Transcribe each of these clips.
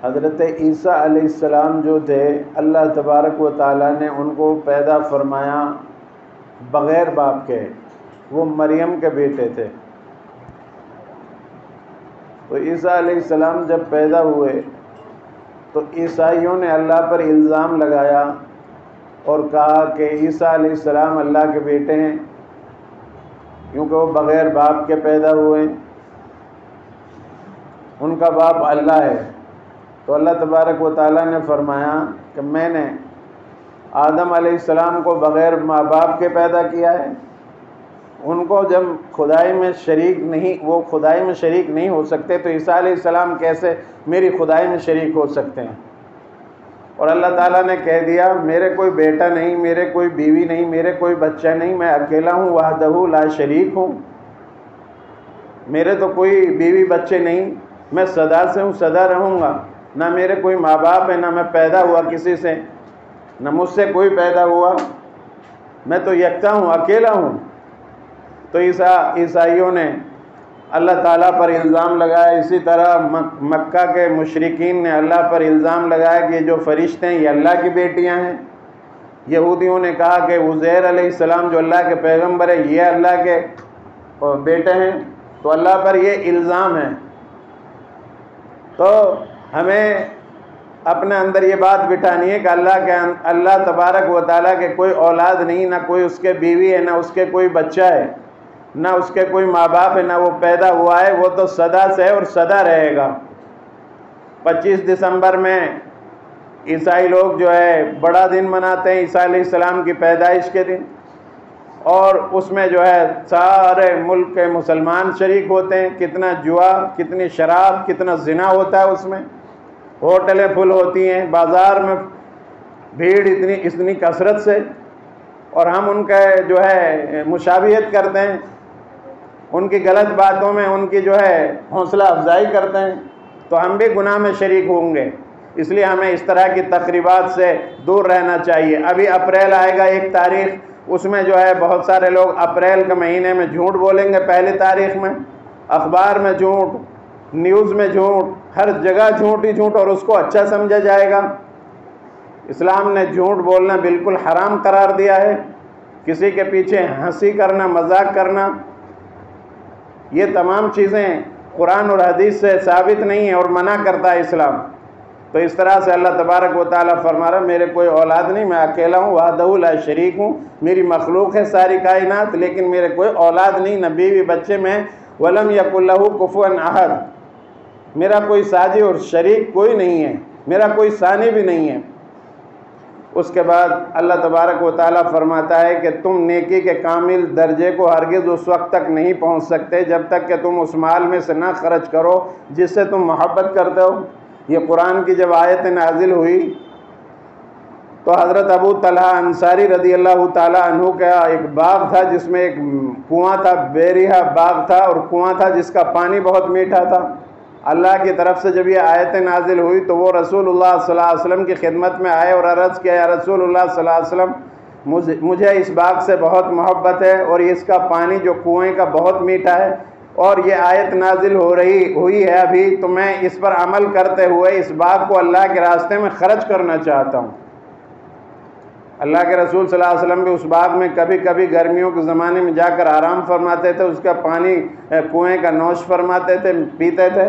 حضرت عیسیٰ علیہ السلام جو تھے، اللہ تبارک و تعالیٰ نے ان کو پیدا فرمایا بغیر باپ کے، وہ مریم کے بیٹے تھے۔ تو عیسیٰ علیہ السلام جب پیدا ہوئے تو عیسائیوں نے اللہ پر الزام لگایا اور کہا کہ عیسیٰ علیہ السلام اللہ کے بیٹے ہیں کیونکہ وہ بغیر باپ کے پیدا ہوئے، ان کا باپ اللہ ہے۔ تو اللہ تبارک و تعالیٰ نے فرمایا کہ میں نے آدم علیہ السلام کو بغیر ماں باپ کے پیدا کیا ہے، ان کو جب خدائی میں شریک نہیں، وہ خدائی میں شریک نہیں ہو سکتے تو عیسیٰ علیہ السلام کیسے میری خدائی میں شریک ہو سکتے ہیں؟ اور اللہ تعالیٰ نے کہہ دیا میرے کوئی بیٹا نہیں، میرے کوئی بیوی نہیں، میرے کوئی بچہ نہیں، میں اکیلا ہوں، وحدہ لا شریک ہوں، میرے تو کوئی بیوی بچے نہیں، میں سدا سے ہوں، سدا رہوں گا، نہ میرے کوئی ماں باپ ہے، نہ میں پیدا ہوا کسی سے، نہ مجھ سے کوئی پیدا ہوا، میں تو یکتا ہوں، اکیلا ہوں۔ تو عیسائیوں نے اللہ تعالیٰ پر الزام لگایا، اسی طرح مکہ کے مشرکین نے اللہ پر الزام لگایا کہ یہ جو فرشتے ہیں یہ اللہ کی بیٹیاں ہیں۔ یہودیوں نے کہا کہ عزیر علیہ السلام جو اللہ کے پیغمبر ہیں یہ اللہ کے بیٹے ہیں، تو اللہ پر یہ الزام ہے۔ تو ہمیں اپنے اندر یہ بات بٹھانی ہے کہ اللہ تبارک و تعالیٰ کے کوئی اولاد نہیں، نہ کوئی اس کے بیوی ہے، نہ اس کے کوئی بچہ ہے، نہ اس کے کوئی ماں باپ ہے، نہ وہ پیدا ہوا ہے، وہ تو سدا سے ہے اور سدا رہے گا۔ 25 دسمبر میں عیسائی لوگ جو ہے بڑا دن مناتے ہیں عیسیٰ علیہ السلام کی پیدائش کے دن، اور اس میں جو ہے سارے ملک کے مسلمان شریک ہوتے ہیں۔ کتنا جوا، کتنی شراب، کتنا زنا ہوتا ہے اس میں، ہوٹلیں فل ہوتی ہیں، بازار میں بھیڑ اتنی کثرت سے، اور ہم ان کا جو ہے مشابہت کرتے ہیں، ان کی غلط باتوں میں ان کی جو ہے حوصلہ افزائی کرتے ہیں، تو ہم بھی گناہ میں شریک ہوں گے۔ اس لیے ہمیں اس طرح کی تقریبات سے دور رہنا چاہیے۔ ابھی اپریل آئے گا 1 تاریخ، اس میں جو ہے بہت سارے لوگ اپریل کے مہینے میں جھوٹ بولیں گے، پہلی تاریخ میں اخبار میں جھوٹ، نیوز میں جھوٹ، ہر جگہ جھوٹ ہی جھوٹ، اور اس کو اچھا سمجھا جائے گا۔ اسلام نے جھوٹ بولنا بالکل حرام قرار دیا ہے۔ کسی کے پیچھے ہنسی کرنا، مذاق کرنا، یہ تمام چیزیں قرآن اور حدیث سے ثابت نہیں ہیں اور منع کرتا ہے اسلام۔ تو اس طرح سے اللہ تبارک و تعالیٰ فرما رہا میرے کوئی اولاد نہیں، میں اکیلا ہوں، وحدہ لا شریک ہوں، میری مخلوق ہے ساری کائنات، لیکن میرے کوئی اولاد نہیں، نہ بیوی بچے میں، وَلَمْ يَكُنْ لَهُ كُفُوًا أَحَدٌ، میرا کوئی ساجی اور شریک کوئی نہیں ہے، میرا کوئی ثانی بھی نہیں ہے۔ اس کے بعد اللہ تبارک و تعالیٰ فرماتا ہے کہ تم نیکی کے کامل درجے کو ہرگز اس وقت تک نہیں پہنچ سکتے جب تک کہ تم اس مال میں سے نہ خرچ کرو جس سے تم محبت کرتے ہو۔ یہ قرآن کی جب آیت نازل ہوئی تو حضرت ابو طلحہ انصاری رضی اللہ تعالیٰ عنہ کا ایک باغ تھا جس میں ایک کنواں تھا، بیریہ باغ تھا، اور کنواں تھا جس کا پانی بہت میٹھا تھا۔ اللہ کی طرف سے جب یہ آیت نازل ہوئی تو وہ رسول اللہ صلی اللہ علیہ وسلم کی خدمت میں آئے اور عرض کیا یا رسول اللہ صلی اللہ علیہ وسلم، مجھے اس باغ سے بہت محبت ہے اور اس کا پانی جو کنویں کا بہت میٹھا ہے، اور یہ آیت نازل ہوئی ہے ابھی، تو میں اس پر عمل کرتے ہوئے اس باغ کو اللہ کے راستے میں خرچ کرنا چاہتا ہوں۔ اللہ کے رسول صلی اللہ علیہ وسلم بھی اس باغ میں کبھی کبھی گرمیوں کے زمانے میں جا کر آرام فرماتے تھے، اس کا پانی کنویں کا نوش فرماتے تھے، پیتے تھے۔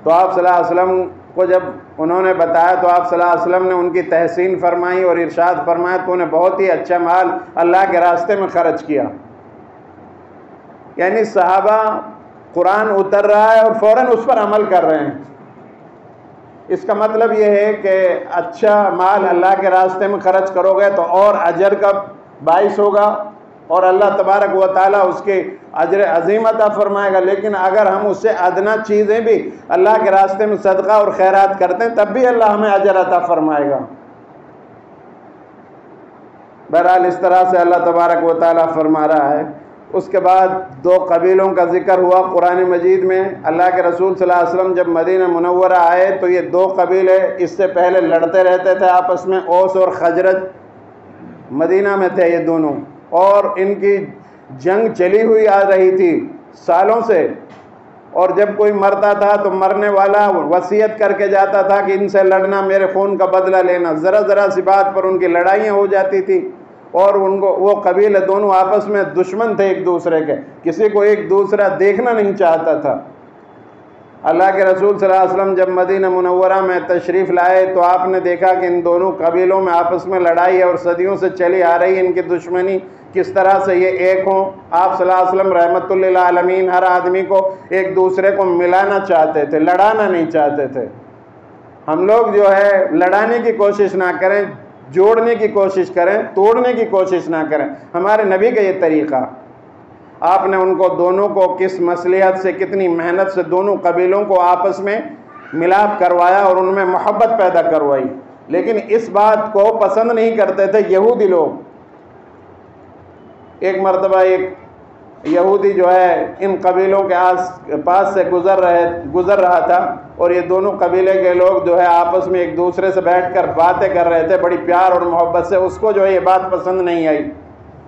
تو آپ صلی اللہ علیہ وسلم کو جب انہوں نے بتایا تو آپ صلی اللہ علیہ وسلم نے ان کی تحسین فرمائی اور ارشاد فرمایا تو نے بہت ہی اچھا مال اللہ کے راستے میں خرچ کیا۔ یعنی صحابہ قرآن اتر رہا ہے اور فوراً اس پر عمل کر رہے ہیں۔ اس کا مطلب یہ ہے کہ اچھا مال اللہ کے راستے میں خرچ کرو گے تو اور اجر کا باعث ہوگا اور اللہ تبارک و تعالیٰ اس کے اجر عظیم عطا فرمائے گا۔ لیکن اگر ہم اس سے ادنا چیزیں بھی اللہ کے راستے میں صدقہ اور خیرات کرتے ہیں تب بھی اللہ ہمیں اجر عطا فرمائے گا۔ بہرحال اس طرح سے اللہ تبارک و تعالیٰ فرما رہا ہے۔ اس کے بعد 2 قبیلوں کا ذکر ہوا قرآن مجید میں۔ اللہ کے رسول صلی اللہ علیہ وسلم جب مدینہ منورہ آئے تو یہ 2 قبیلے اس سے پہلے لڑتے رہتے تھے آپس میں، اوس اور خزرج مدینہ میں تھے یہ دونوں، اور ان کی جنگ چلی ہوئی آ رہی تھی سالوں سے، اور جب کوئی مرتا تھا تو مرنے والا وصیت کر کے جاتا تھا کہ ان سے لڑنا، میرے خون کا بدلہ لینا. ذرا ذرا سی بات پر ان کی لڑائیاں ہو جاتی تھی، اور ان کو وہ قبیلے دونوں آپس میں دشمن تھے ایک دوسرے کے، کسی کو ایک دوسرا دیکھنا نہیں چاہتا تھا. اللہ کے رسول صلی اللہ علیہ وسلم جب مدینہ منورہ میں تشریف لائے تو آپ نے دیکھا کہ ان دونوں قبیلوں میں آپس میں لڑائی ہے اور صدیوں سے چلی آ رہی ہے ان کی دشمنی، کس طرح سے یہ ایک ہوں. آپ صلی اللہ علیہ وسلم رحمت للعالمین ہر آدمی کو ایک دوسرے کو ملانا چاہتے تھے، لڑانا نہیں چاہتے تھے. ہم لوگ جو ہے لڑانے کی کوشش نہ کریں، جوڑنے کی کوشش کریں، توڑنے کی کوشش نہ کریں. ہمارے نبی کا یہ طریقہ، آپ نے ان کو دونوں کو کس مصلحت سے، کتنی محنت سے دونوں قبیلوں کو آپس میں ملاپ کروایا اور ان میں محبت پیدا کروائی. لیکن اس بات کو پسند نہیں کرتے تھے یہودی لوگ. ایک مرتبہ ایک یہودی جو ہے ان قبیلوں کے پاس سے گزر رہا تھا، اور یہ دونوں قبیلے کے لوگ جو ہے آپس میں ایک دوسرے سے بیٹھ کر باتیں کر رہے تھے بڑی پیار اور محبت سے. اس کو جو ہے یہ بات پسند نہیں آئی.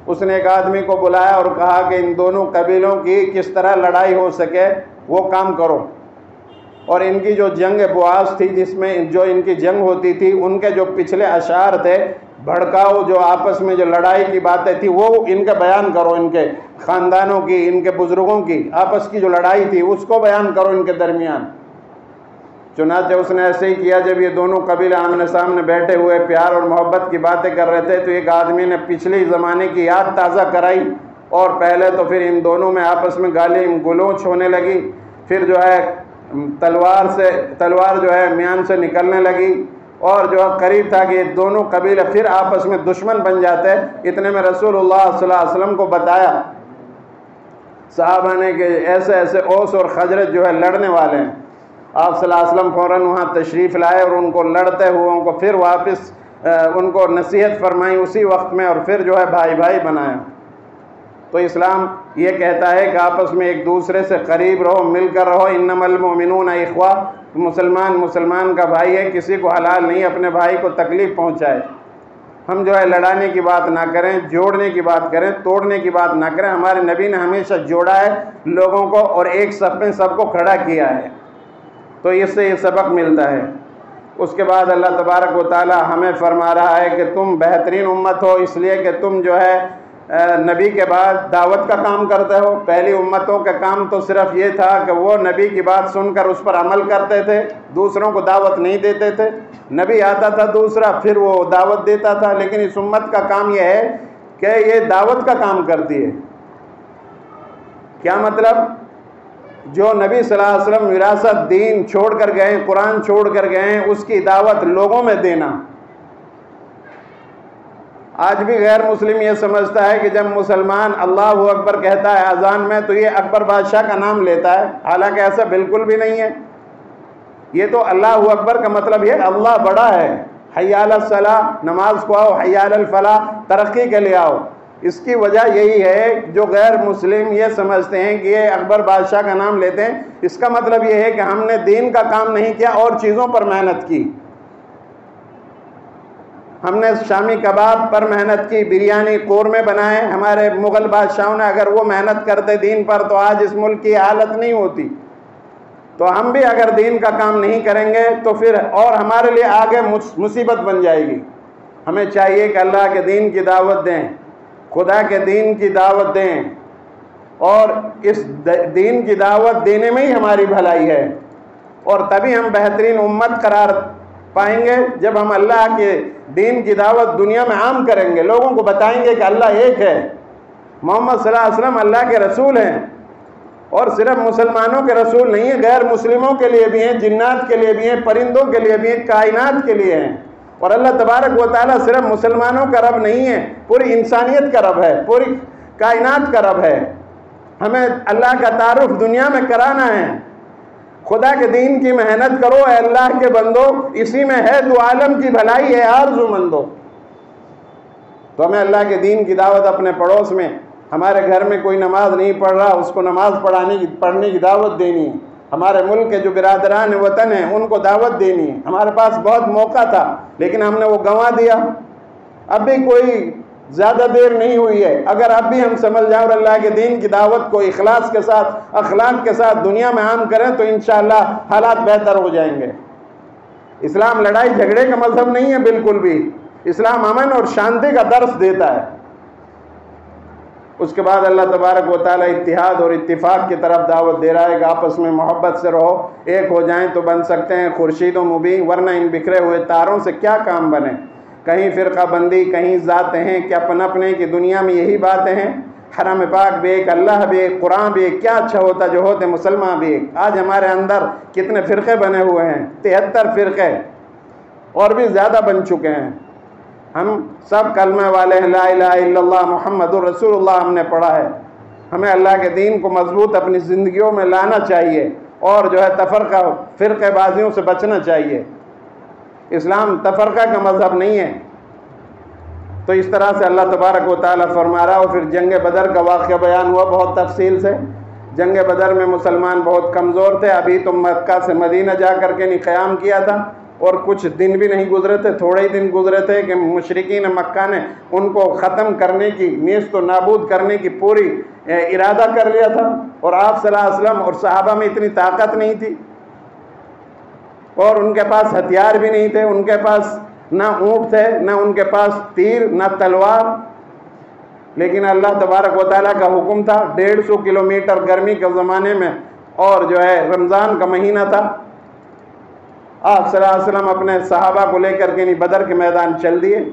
اس نے ایک آدمی کو بلایا اور کہا کہ ان دونوں قبیلوں کی کس طرح لڑائی ہو سکے وہ کام کرو. اور ان کی جو جنگ بواس تھی، جس میں جو ان کی جنگ ہوتی تھی، ان کے جو پچھلے اشعار تھے بھڑکاؤ، جو آپس میں جو لڑائی کی باتیں تھی وہ ان کا بیان کرو. ان کے خاندانوں کی، ان کے بزرگوں کی آپس کی جو لڑائی تھی اس کو بیان کرو ان کے درمیان. چنانچہ اس نے ایسے ہی کیا. جب یہ دونوں قبیلے آمنے سامنے بیٹھے ہوئے پیار اور محبت کی باتیں کر رہے تھے تو ایک آدمی نے پچھلے زمانے کی یاد تازہ کرائی، اور پہلے تو پھر ان دونوں میں آپس میں گالی گلوچ ہونے لگی. پھر جو ہے تلوار جو ہے میان سے نکلنے لگی، اور جو ہے قریب تھا کہ یہ دونوں قبیلے پھر آپس میں دشمن بن جاتے. اتنے میں رسول اللہ صلی اللہ علیہ وسلم کو بتایا صحابہ نے کہ ایسے ایسے اوس اور خزرج جو ہے لڑنے والے ہیں. آپ صلی اللہ علیہ وسلم فوراً وہاں تشریف لائے اور ان کو لڑتے ہوئے کو پھر واپس ان کو نصیحت فرمائی اسی وقت میں، اور پھر جو ہے بھائی بھائی بنایا. تو اسلام یہ کہتا ہے کہ آپس میں ایک دوسرے سے قریب رہو، مل کر رہو. انما المؤمنون اخوہ، مسلمان کا بھائی ہے، کسی کو حلال نہیں اپنے بھائی کو تکلیف پہنچائے. ہم جو ہے لڑانے کی بات نہ کریں، جوڑنے کی بات کریں، توڑنے کی بات نہ کریں. ہمارے نبی نے ہمیشہ جوڑا ہے لوگوں کو اور ایک صف میں سب کو کھڑا کیا ہے. تو اس سے یہ سبق ملتا ہے. اس کے بعد اللہ تبارک و تعالی ہمیں فرما رہا ہے کہ تم بہترین امت ہو اس لیے کہ تم جو ہے نبی کے بعد دعوت کا کام کرتے ہو. پہلی امتوں کا کام تو صرف یہ تھا کہ وہ نبی کی بات سن کر اس پر عمل کرتے تھے، دوسروں کو دعوت نہیں دیتے تھے. نبی آتا تھا دوسرا، پھر وہ دعوت دیتا تھا. لیکن اس امت کا کام یہ ہے کہ یہ دعوت کا کام کرتی ہے. کیا مطلب؟ جو نبی صلی اللہ علیہ وسلم وراثت دین چھوڑ کر گئے، قرآن چھوڑ کر گئے، اس کی دعوت لوگوں میں دینا. آج بھی غیر مسلم یہ سمجھتا ہے کہ جب مسلمان اللہ اکبر کہتا ہے اذان میں تو یہ اکبر بادشاہ کا نام لیتا ہے، حالانکہ ایسا بالکل بھی نہیں ہے. یہ تو اللہ اکبر کا مطلب یہ اللہ بڑا ہے. حی علی الصلاۃ، نماز کو آؤ، حی علی الفلاح، ترقی کے لیے آؤ. اس کی وجہ یہی ہے جو غیر مسلم یہ سمجھتے ہیں کہ یہ اکبر بادشاہ کا نام لیتے ہیں، اس کا مطلب یہ ہے کہ ہم نے دین کا کام نہیں کیا اور چیزوں پر محنت کی. ہم نے شامی کباب پر محنت کی، بریانی قورمے بنائے. ہمارے مغل بادشاہوں نے اگر وہ محنت کرتے دین پر تو آج اس ملک کی حالت نہیں ہوتی. تو ہم بھی اگر دین کا کام نہیں کریں گے تو پھر اور ہمارے لیے آگے مصیبت بن جائے گی. ہمیں چاہیے کہ اللہ کے دین کی دعوت دیں، خدا کے دین کی دعوت دیں، اور اس دین کی دعوت دینے میں ہی ہماری بھلائی ہے. اور تبھی ہم بہترین امت قرار پائیں گے جب ہم اللہ کے دین کی دعوت دنیا میں عام کریں گے، لوگوں کو بتائیں گے کہ اللہ ایک ہے، محمد صلی اللہ علیہ وسلم اللہ کے رسول ہیں. اور صرف مسلمانوں کے رسول نہیں ہیں، غیر مسلموں کے لیے بھی ہیں، جنات کے لیے بھی ہیں، پرندوں کے لیے بھی ہیں، کائنات کے لیے ہیں. اور اللہ تبارک و تعالیٰ صرف مسلمانوں کا رب نہیں ہے، پوری انسانیت کا رب ہے، پوری کائنات کا رب ہے. ہمیں اللہ کا تعارف دنیا میں کرانا ہے. خدا کے دین کی محنت کرو اے اللہ کے بندو، اسی میں ہے تو عالم کی بھلائی ہے آرزو مندو. تو ہمیں اللہ کے دین کی دعوت اپنے پڑوس میں، ہمارے گھر میں کوئی نماز نہیں پڑھ رہا اس کو نماز پڑھنے کی دعوت دینی ہے. ہمارے ملک کے جو برادران وطن ہیں ان کو دعوت دینی ہے. ہمارے پاس بہت موقع تھا لیکن ہم نے وہ گنوا دیا. اب بھی کوئی زیادہ دیر نہیں ہوئی ہے. اگر اب بھی ہم سمجھ جائیں اور اللہ کے دین کی دعوت کو اخلاص کے ساتھ اخلاق کے ساتھ دنیا میں عام کریں تو انشاءاللہ حالات بہتر ہو جائیں گے. اسلام لڑائی جھگڑے کا مذہب نہیں ہے بالکل بھی. اسلام امن اور شانتی کا درس دیتا ہے. اس کے بعد اللہ تبارک و تعالیٰ اتحاد اور اتفاق کی طرف دعوت دے رہا ہے کہ آپس میں محبت سے رہو, ایک ہو جائیں تو بن سکتے ہیں خورشید و مبین, ورنہ ان بکھرے ہوئے تاروں سے کیا کام بنے. کہیں فرقہ بندی, کہیں ذاتیں ہیں کہ اپن اپنے کی دنیا میں یہی باتیں ہیں. حرم پاک بھی ایک, اللہ بھی ایک, قرآن بھی ایک, کیا اچھا ہوتا جو ہوتے مسلمان بھی ایک. آج ہمارے اندر کتنے فرقے بنے ہوئے ہیں, 73 فرقے اور بھی زیادہ بن چکے ہیں. ہم سب کلمہ والے ہیں, لا الہ الا اللہ محمد الرسول اللہ ہم نے پڑھا ہے. ہمیں اللہ کے دین کو مضبوط اپنی زندگیوں میں لانا چاہیے اور جو ہے تفرقہ فرقہ بازیوں سے بچنا چاہیے. اسلام تفرقہ کا مذہب نہیں ہے. تو اس طرح سے اللہ تبارک و تعالیٰ فرما رہا. اور پھر جنگ بدر کا واقعہ بیان ہوا بہت تفصیل سے. جنگ بدر میں مسلمان بہت کمزور تھے. ابھی تو مکہ سے مدینہ جا کر کے نہیں قیام کیا تھا اور کچھ دن بھی نہیں گزرے تھے, تھوڑے ہی دن گزرے تھے کہ مشرکین مکہ نے ان کو ختم کرنے کی, نیست و نابود کرنے کی پوری ارادہ کر لیا تھا. اور آپ صلی اللہ علیہ وسلم اور صحابہ میں اتنی طاقت نہیں تھی اور ان کے پاس ہتھیار بھی نہیں تھے. ان کے پاس نہ اونٹ تھے, نہ ان کے پاس تیر, نہ تلوار. لیکن اللہ تبارک و تعالیٰ کا حکم تھا. 150 کلومیٹر گرمی کے زمانے میں اور جو ہے رمضان کا مہینہ تھا. آپ صلی اللہ علیہ وسلم اپنے صحابہ کو لے کر کے بدر کے میدان چل دیے.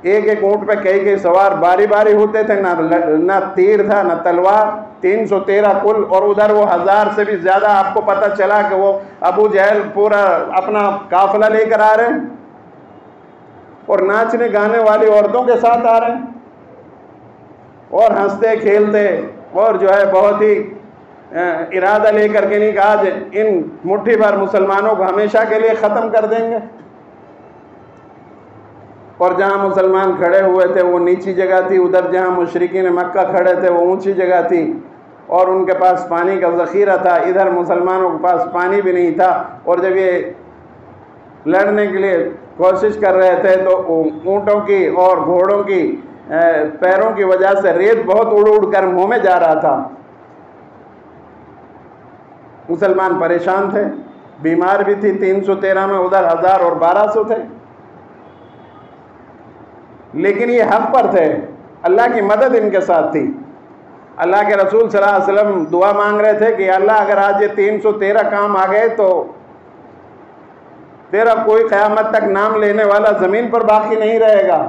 ایک ایک اونٹ پہ کئی سوار باری باری ہوتے تھے. نہ تیر تھا نہ تلوار. 313 کل, اور ادھر وہ 1000 سے بھی زیادہ. آپ کو پتہ چلا کہ وہ ابو جہل پورا اپنا قافلہ لے کر آ رہے ہیں اور ناچنے گانے والی عورتوں کے ساتھ آ رہے ہیں اور ہنستے کھیلتے اور جو ہے بہت ہی ارادہ لے کر کے نہیں کہ آج ان مٹھی بھر مسلمانوں کو ہمیشہ کے لیے ختم کر دیں گے. اور جہاں مسلمان کھڑے ہوئے تھے وہ نیچی جگہ تھی, ادھر جہاں مشرکین مکہ کھڑے تھے وہ اونچی جگہ تھی اور ان کے پاس پانی کا ذخیرہ تھا. ادھر مسلمانوں کے پاس پانی بھی نہیں تھا. اور جب یہ لڑنے کے لیے کوشش کر رہے تھے تو اونٹوں کی اور گھوڑوں کی پیروں کی وجہ سے ریت بہت اڑ اڑ کر منہ میں جا رہا تھا. مسلمان پریشان تھے, بیمار بھی تھی. 313 میں, ادھر 1000 اور 1200 تھے. لیکن یہ حق پر تھے, اللہ کی مدد ان کے ساتھ تھی. اللہ کے رسول صلی اللہ علیہ وسلم دعا مانگ رہے تھے کہ اللہ اگر آج یہ 313 کام آ گئے تو تیرا کوئی قیامت تک نام لینے والا زمین پر باقی نہیں رہے گا.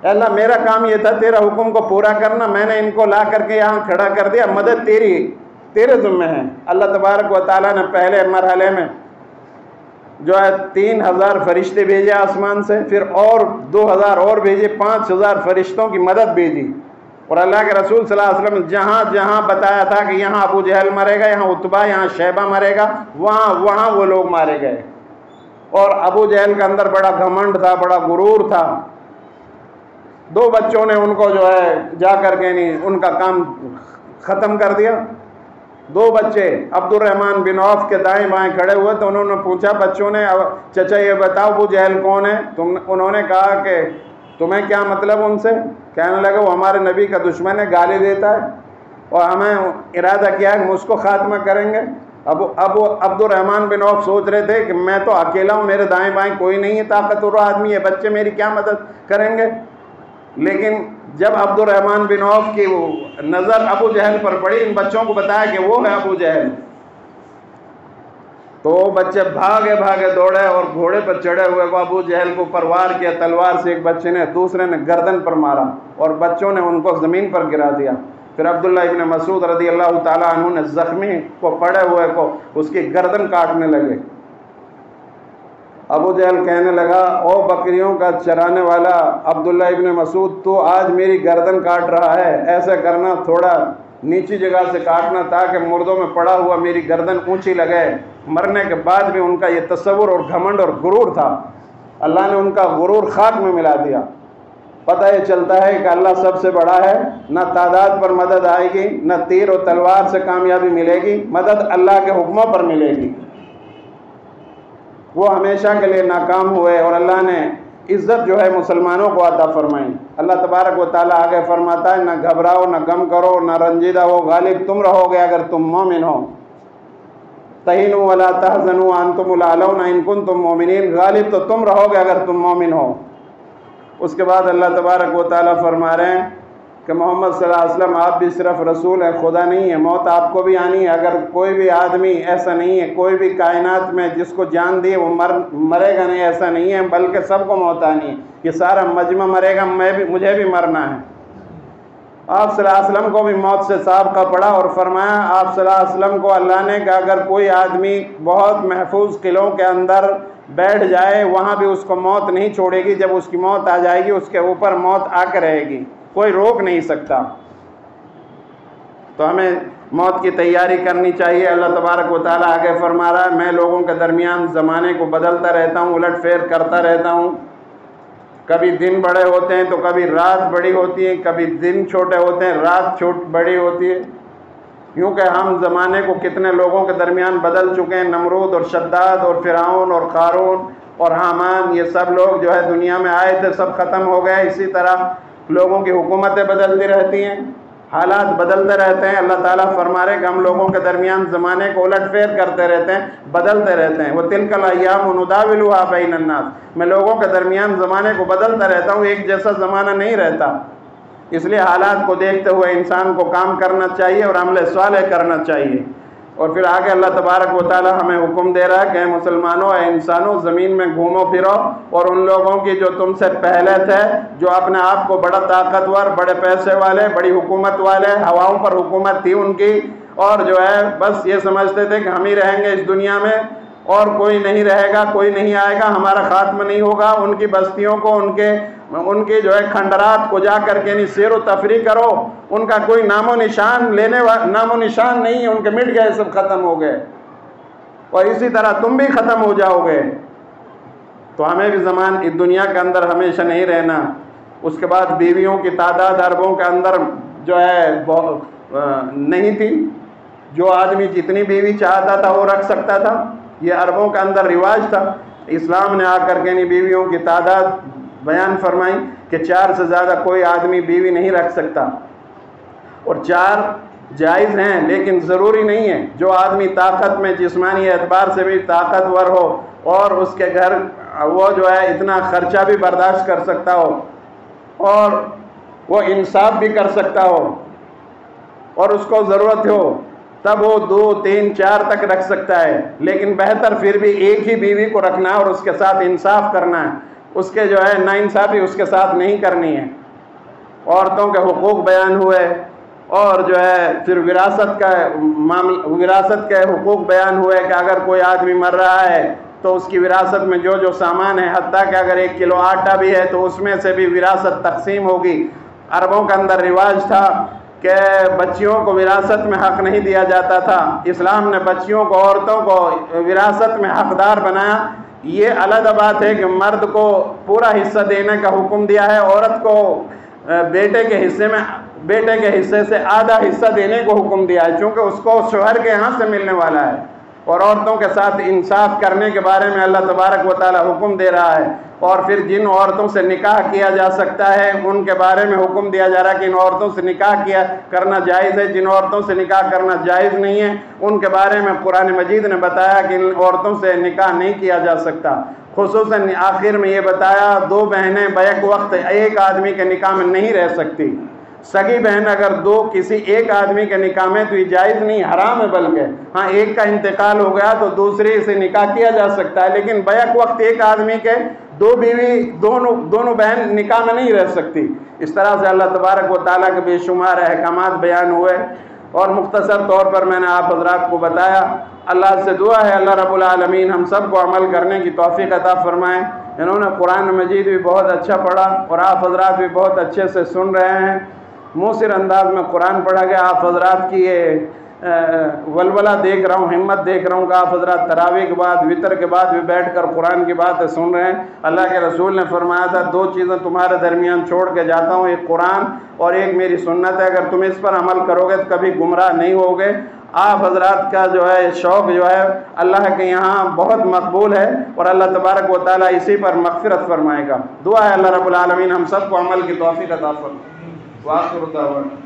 اے اللہ میرا کام یہ تھا تیرا حکم کو پورا کرنا, میں نے ان کو لا کر کے یہاں کھڑا کر دیا, مدد تیرے ذمہ ہے. اللہ تبارک و تعالیٰ نے پہلے مرحلے میں جو ہے 3000 فرشتے بھیجے آسمان سے, پھر اور 2000 اور بھیجے, 5000 فرشتوں کی مدد بھیجی. اور اللہ کے رسول صلی اللہ علیہ وسلم جہاں جہاں بتایا تھا کہ یہاں ابو جہل مرے گا, یہاں عتبہ, یہاں شیبہ مرے گا, وہاں وہ لوگ مارے گئے. اور ابو جہل کے اندر بڑا گھمنڈ تھا, بڑا غرور تھا. 2 بچوں نے ان کو جو ہے جا کر کے نہیں ان کا کام ختم کر دیا. 2 بچے عبد الرحمن بن عوف کے دائیں بائیں کھڑے ہوئے تو انہوں نے پوچھا بچوں نے, چچا یہ بتاؤ ابو جہل کون ہے؟ انہوں نے کہا کہ تمہیں کیا مطلب ان سے؟ کہنے لگا وہ ہمارے نبی کا دشمن ہے, گالی دیتا ہے اور ہمیں ارادہ کیا ہے کہ اس کو خاتمہ کریں گے. ابو عبد الرحمن بن عوف سوچ رہے تھے کہ میں تو اکیلا ہوں, میرے دائیں بائیں کوئی نہیں ہے طاقتور آدمی, یہ بچے میری کیا مدد کریں گے. لیکن جب عبد الرحمن بن عوف کی نظر ابو جہل پر پڑی, ان بچوں کو بتایا کہ وہ ہے ابو جہل, تو بچے بھاگے دوڑے اور گھوڑے پر چڑھے ہوئے وہ ابو جہل کو پروار کیا تلوار سے. ایک بچے نے, دوسرے نے گردن پر مارا اور بچوں نے ان کو زمین پر گرا دیا. پھر عبداللہ ابن مسعود رضی اللہ تعالیٰ عنہ نے زخمی کو پڑے ہوئے کو اس کی گردن کاٹنے لگے. ابو جہل کہنے لگا او بکریوں کا چرانے والا عبداللہ ابن مسعود, تو آج میری گردن کاٹ رہا ہے, ایسا کرنا تھوڑا نیچی جگہ سے کاٹنا تاکہ مردوں میں پڑا ہوا میری گردن اونچی لگے. مرنے کے بعد بھی ان کا یہ تصور اور گھمنڈ اور غرور تھا. اللہ نے ان کا غرور خاک میں ملا دیا. پتہ یہ چلتا ہے کہ اللہ سب سے بڑا ہے, نہ تعداد پر مدد آئے گی, نہ تیر و تلوار سے کامیابی ملے گی, مدد اللہ کے حکموں پر ملے گی. وہ ہمیشہ کے لیے ناکام ہوئے اور اللہ نے عزت جو ہے مسلمانوں کو عطا فرمائیں۔ اللہ تبارک و تعالیٰ آگے فرماتا ہے نہ گھبراؤ نہ غم کرو نہ رنجیدہ ہو، غالب تم رہو گے اگر تم مومن ہو۔ تہینوا ولا تحزنوا وانتم الاعلون ان کنتم مؤمنین، غالب تو تم رہو گے اگر تم مومن ہو۔ اس کے بعد اللہ تبارک و تعالیٰ فرما رہے ہیں کہ محمد صلی اللہ علیہ وسلم آپ بھی صرف رسول ہیں، خدا نہیں ہے، موت آپ کو بھی آنی ہے۔ اگر کوئی بھی آدمی ایسا نہیں ہے، کوئی بھی کائنات میں جس کو جان دی وہ مرے گا نہیں، ایسا نہیں ہے، بلکہ سب کو موت آنی ہے۔ یہ سارا مجمع مرے گا، مجھے بھی مرنا ہے۔ آپ صلی اللہ علیہ وسلم کو بھی موت سے سابقہ پڑا، اور فرمایا آپ صلی اللہ علیہ وسلم کو اللہ نے کہ اگر کوئی آدمی بہت محفوظ قلعوں کے اندر بیٹھ جائے وہاں بھی اس کو موت نہیں چھوڑے گی، جب اس کی موت آ جائے گی اس کے اوپر موت آ کے رہے گی، کوئی روک نہیں سکتا۔ تو ہمیں موت کی تیاری کرنی چاہیے۔ اللہ تبارک و تعالیٰ آگے فرما رہا ہے میں لوگوں کے درمیان زمانے کو بدلتا رہتا ہوں، الٹ پھیر کرتا رہتا ہوں۔ کبھی دن بڑے ہوتے ہیں تو کبھی رات بڑی ہوتی ہے، کبھی دن چھوٹے ہوتے ہیں رات بڑی ہوتی ہے۔ یوں کہ ہم زمانے کو کتنے لوگوں کے درمیان بدل چکے ہیں، نمرود اور شداد اور فرعون اور قارون اور حامان، یہ سب لوگ جو ہے دنیا میں آئے تھے، سب ختم ہو گئے۔ اسی طرح لوگوں کی حکومتیں بدلتی رہتی ہیں، حالات بدلتے رہتے ہیں۔ اللہ تعالیٰ فرما رہے کہ ہم لوگوں کے درمیان زمانے کو الٹ پھیر کرتے رہتے ہیں، بدلتے رہتے ہیں۔ وَتِلْكَ الْأَيَّامُ نُدَاوِلُهَا بَيْنَ النَّاسِ، میں لوگوں کے درمیان زمانے کو بدلتا رہتا ہوں، ایک جیسا زمانہ نہیں رہتا۔ اس لیے حالات کو دیکھتے ہوئے انسان کو کام کرنا چاہیے اور عمل صالح کرنا چاہیے۔ اور پھر آگے اللہ تبارک و تعالیٰ ہمیں حکم دے رہا ہے کہ اے مسلمانوں، اے انسانوں، زمین میں گھومو پھرو، اور ان لوگوں کی جو تم سے پہلے تھے، جو اپنے آپ کو بڑا طاقتور، بڑے پیسے والے، بڑی حکومت والے، ہواؤں پر حکومت تھی ان کی، اور جو ہے بس یہ سمجھتے تھے کہ ہم ہی رہیں گے اس دنیا میں اور کوئی نہیں رہے گا، کوئی نہیں آئے گا، ہمارا خاتمہ نہیں ہوگا۔ ان کی بستیوں کو، ان کے جو ہے کھنڈرات کو جا کر کے سیر و تفریح کرو، ان کا کوئی نام و نشان نہیں ہے، ان کے مٹ گئے، سب ختم ہو گئے، اور اسی طرح تم بھی ختم ہو جاؤ گے۔ تو ہمیں بھی اس دنیا کے اندر ہمیشہ نہیں رہنا۔ اس کے بعد بیویوں کی تعداد اربوں کے اندر جو ہے نہیں تھی، جو آدمی جتنی بیوی چاہتا تھا وہ رکھ سکتا تھا، یہ اربوں کے اندر رواج تھا۔ اسلام نے آ کر کے بیویوں کی تعداد بیان فرمائی کہ 4 سے زیادہ کوئی آدمی بیوی نہیں رکھ سکتا، اور 4 جائز ہیں لیکن ضروری نہیں ہے۔ جو آدمی طاقت میں جسمانی اعتبار سے بھی طاقتور ہو اور اس کے گھر وہ جو ہے اتنا خرچہ بھی برداشت کر سکتا ہو اور وہ انصاف بھی کر سکتا ہو اور اس کو ضرورت ہو، تب وہ 2 3 4 تک رکھ سکتا ہے، لیکن بہتر پھر بھی ایک ہی بیوی کو رکھنا ہے اور اس کے ساتھ انصاف کرنا ہے، اس کے جو ہے ناانصافی اس کے ساتھ نہیں کرنی ہے۔ عورتوں کے حقوق بیان ہوئے، اور جو ہے پھر وراثت کے حقوق بیان ہوئے کہ اگر کوئی آدمی مر رہا ہے تو اس کی وراثت میں جو سامان ہے، حتیٰ کہ اگر 1 کلو آٹا بھی ہے تو اس میں سے بھی وراثت تقسیم ہوگی۔ عربوں کے اندر رواج تھا کہ بچیوں کو وراثت میں حق نہیں دیا جاتا تھا، اسلام نے بچیوں کو، عورتوں کو وراثت میں حقدار بنایا۔ یہ علیحدہ بات ہے کہ مرد کو پورا حصہ دینے کا حکم دیا ہے، عورت کو بیٹے کے حصے سے آدھا حصہ دینے کو حکم دیا ہے، چونکہ اس کو شوہر کے ہاں سے ملنے والا ہے۔ اور عورتوں کے ساتھ انصاف کرنے کے بارے میں اللہ تبارک و تعالی حکم دے رہا ہے، اور پھر جن عورتوں سے نکاح کیا جا سکتا ہے ان کے بارے میں حکم دیا جا رہا ہے کہ ان عورتوں سے نکاح کرنا جائز ہے، جن عورتوں سے نکاح کرنا جائز نہیں ہے ان کے بارے میں قرآن مجید نے بتایا کہ ان عورتوں سے نکاح نہیں کیا جا سکتا۔ خصوصاً آخر میں یہ بتایا 2 بہنیں بیک وقت ایک آدمی کے نکاح میں نہیں رہ سکتی۔ سگی بہن اگر 2 کسی ایک آدمی کے نکاح میں تو یہ جائز نہیں، حرام ہے، بلکہ ہاں ایک کا انتقال ہو گیا تو دوسری سے نکاح کیا جا سکتا ہے، لیکن بیک وقت ایک آدمی کے 2 بیوی دونوں بہن نکاح میں نہیں رہ سکتی۔ اس طرح سے اللہ تبارک و تعالیٰ کے بے شمار احکامات بیان ہوئے، اور مختصر طور پر میں نے آپ حضرات کو بتایا۔ اللہ سے دعا ہے اللہ رب العالمین ہم سب کو عمل کرنے کی توفیق عطا فرمائیں۔ انہوں نے قرآن مجید بھی بہت اچھا پڑھا اور آپ حضرات بھی بہت اچھے سے سن رہے ہیں، موثر انداز میں قرآن پڑھا گیا۔ آپ حضرات کی یہ ولولہ دیکھ رہا ہوں، ہمت دیکھ رہا ہوں کہ آپ حضرات تراویح کے بعد، وطر کے بعد بھی بیٹھ کر قرآن کی باتیں سن رہے ہیں۔ اللہ کے رسول نے فرمایا تھا 2 چیزیں تمہارے درمیان چھوڑ کے جاتا ہوں، ایک قرآن اور ایک میری سنت ہے، اگر تم اس پر عمل کرو گے تو کبھی گمراہ نہیں ہوگے۔ آپ حضرات کا جو ہے شوق جو ہے اللہ کے یہاں بہت مقبول ہے، اور اللہ تبارک و تعالیٰ اسی پر مغفرت فرمائے گا۔ دعا ہے اللہ رب العالمین ہم سب کو عمل کی توفیق عطا فرمائے۔ وآخر دعوانا